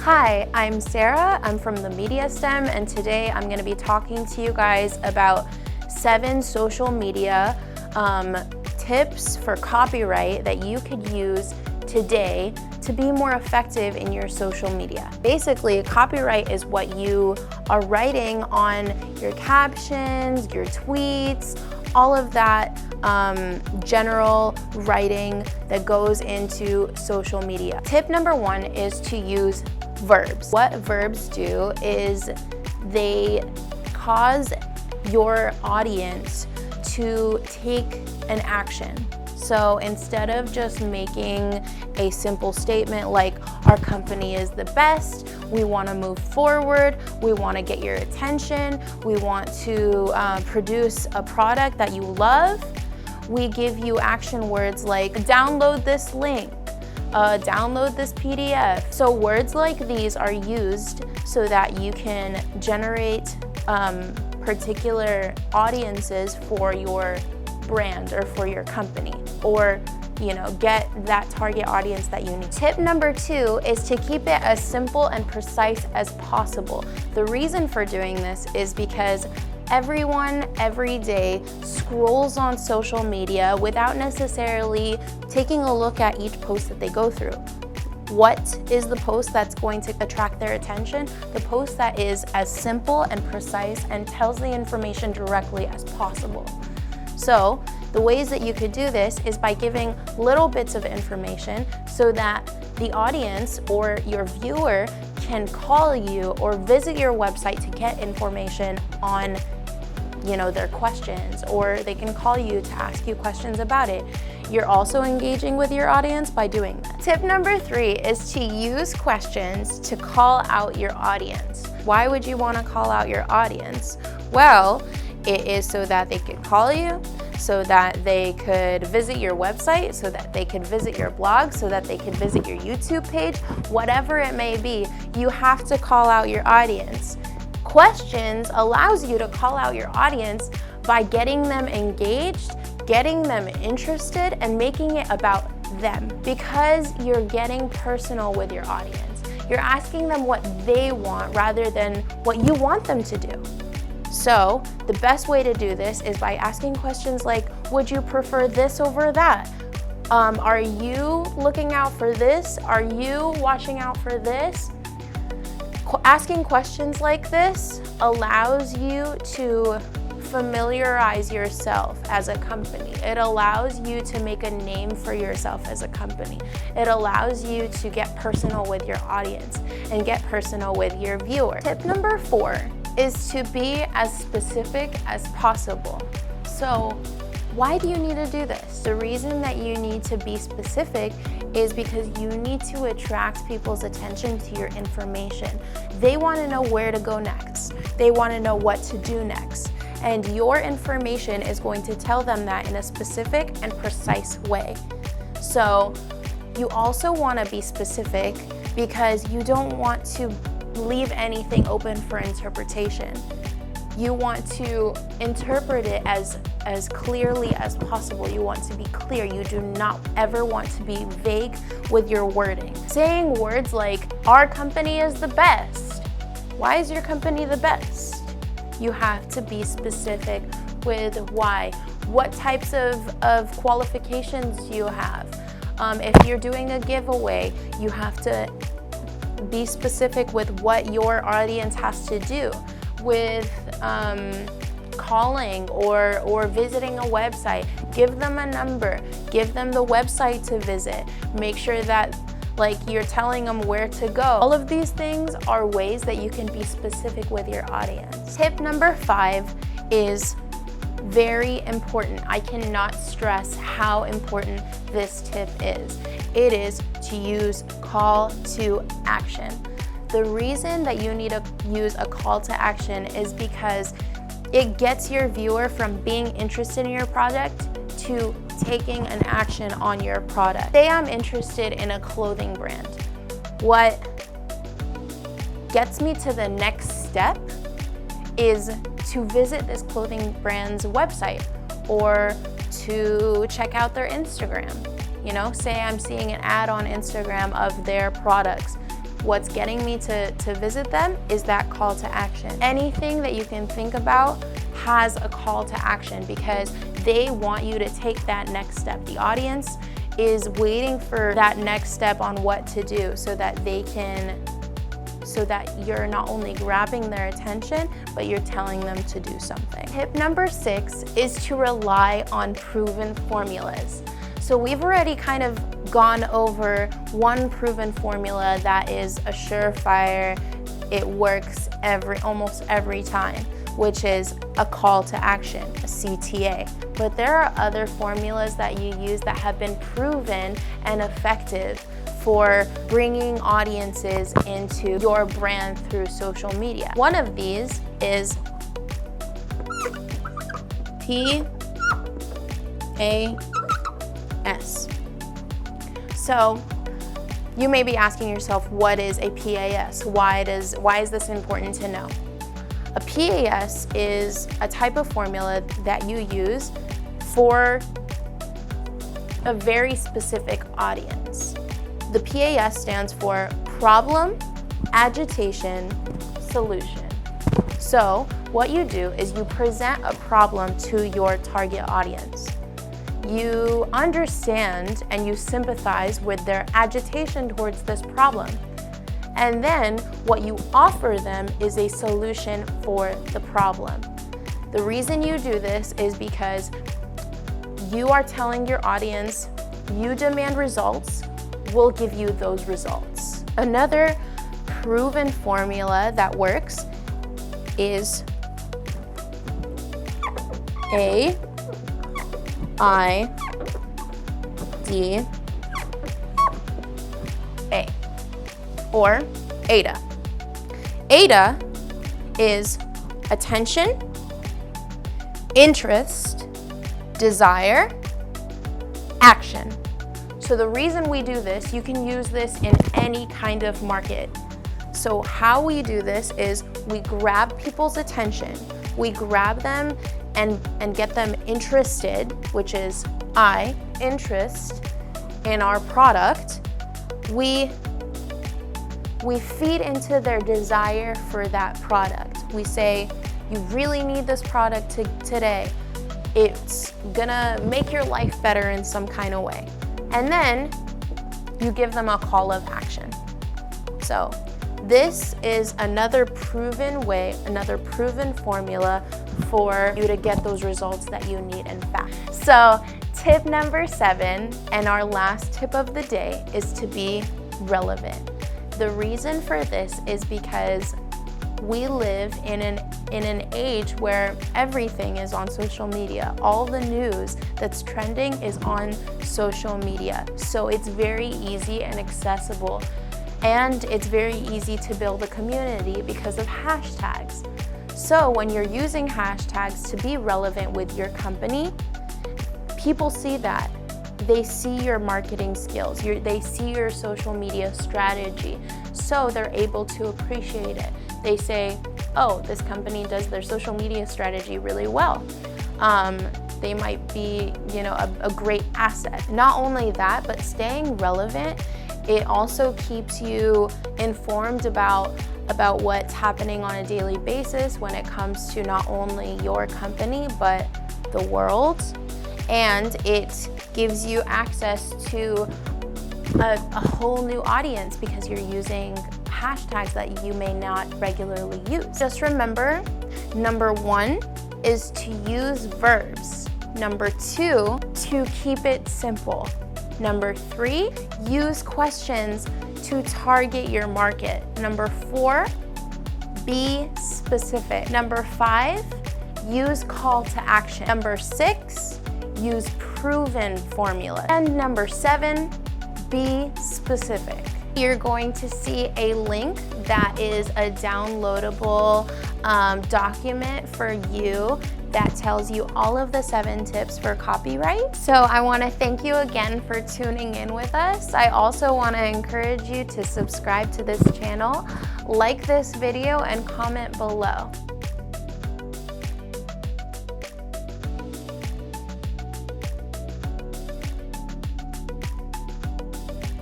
Hi, I'm Sarah. I'm from the Media STEM, and today I'm going to be talking to you guys about 7 social media tips for copyright that you could use today to be more effective in your social media. Basically, copyright is what you are writing on your captions, your tweets, all of that general writing that goes into social media. Tip number 1 is to use verbs. What verbs do is they cause your audience to take an action. So instead of just making a simple statement like, our company is the best, we want to move forward, we want to get your attention, we want to produce a product that you love, we give you action words like, download this link, download this PDF. So words like these are used so that you can generate particular audiences for your brand or for your company, or get that target audience that you need. Tip number 2 is to keep it as simple and precise as possible. The reason for doing this is because everyone every day scrolls on social media without necessarily taking a look at each post that they go through. What is the post that's going to attract their attention? The post that is as simple and precise and tells the information directly as possible. So the ways that you could do this is by giving little bits of information so that the audience or your viewer can call you or visit your website to get information on their questions, or they can call you to ask you questions about it. You're also engaging with your audience by doing that. Tip number 3 is to use questions to call out your audience. Why would you want to call out your audience? Well, it is so that they could call you, so that they could visit your website, so that they could visit your blog, so that they could visit your YouTube page, whatever it may be, you have to call out your audience. Questions allows you to call out your audience by getting them engaged, getting them interested, and making it about them, because you're getting personal with your audience. You're asking them what they want rather than what you want them to do. So the best way to do this is by asking questions like, would you prefer this over that? Are you looking out for this? Are you watching out for this? Asking questions like this allows you to familiarize yourself as a company. It allows you to make a name for yourself as a company. It allows you to get personal with your audience and get personal with your viewer. Tip number 4 is to be as specific as possible. So why do you need to do this? The reason that you need to be specific is because you need to attract people's attention to your information. They want to know where to go next. They want to know what to do next. And your information is going to tell them that in a specific and precise way. So you also want to be specific because you don't want to leave anything open for interpretation. You want to interpret it as clearly as possible. You want to be clear. You do not ever want to be vague with your wording. Saying words like, our company is the best. Why is your company the best? You have to be specific with why. What types of qualifications do you have? If you're doing a giveaway, you have to be specific with what your audience has to do. With calling or visiting a website, give them a number, give them the website to visit, make sure that you're telling them where to go. All of these things are ways that you can be specific with your audience. Tip number 5 is very important. I cannot stress how important this tip is. It is to use call to action. The reason that you need to use a call to action is because it gets your viewer from being interested in your product to taking an action on your product. Say I'm interested in a clothing brand. What gets me to the next step is to visit this clothing brand's website or to check out their Instagram. Say I'm seeing an ad on Instagram of their products. what's getting me to visit them is that call to action. Anything that you can think about has a call to action because they want you to take that next step. The audience is waiting for that next step on what to do so that you're not only grabbing their attention, but you're telling them to do something. Tip number 6 is to rely on proven formulas. So we've already kind of gone over one proven formula that is a surefire, it works almost every time, which is a call to action, a CTA. But there are other formulas that you use that have been proven and effective for bringing audiences into your brand through social media. One of these is PAS. So you may be asking yourself, what is a PAS? Why is this important to know? A PAS is a type of formula that you use for a very specific audience. The PAS stands for problem, agitation, solution. So what you do is you present a problem to your target audience. You understand and you sympathize with their agitation towards this problem. And then what you offer them is a solution for the problem. The reason you do this is because you are telling your audience, you demand results, we'll give you those results. Another proven formula that works is AIDA, or AIDA. AIDA is attention, interest, desire, action. So the reason we do this, you can use this in any kind of market. So how we do this is we grab people's attention, we grab them and get them interested, which is interest in our product. We feed into their desire for that product. We say, you really need this product today. It's gonna make your life better in some kind of way. And then you give them a call of action. So this is another proven way, another proven formula for you to get those results that you need in fast. So tip number 7, and our last tip of the day, is to be relevant. The reason for this is because we live in an age where everything is on social media. All the news that's trending is on social media. So it's very easy and accessible. And it's very easy to build a community because of hashtags. So when you're using hashtags to be relevant with your company, people see that. They see your marketing skills, they see your social media strategy, so they're able to appreciate it. They say, oh, this company does their social media strategy really well. They might be, a great asset. Not only that, but staying relevant, it also keeps you informed about what's happening on a daily basis when it comes to not only your company, but the world. And it gives you access to a whole new audience because you're using hashtags that you may not regularly use. Just remember, number 1 is to use verbs. Number 2, to keep it simple. Number 3, use questions to target your market. Number 4, be specific. Number 5, use call to action. Number 6, use proven formula. And number 7, be specific. You're going to see a link that is a downloadable document for you that tells you all of the 7 tips for copyright. So I want to thank you again for tuning in with us. I also want to encourage you to subscribe to this channel, like this video, and comment below.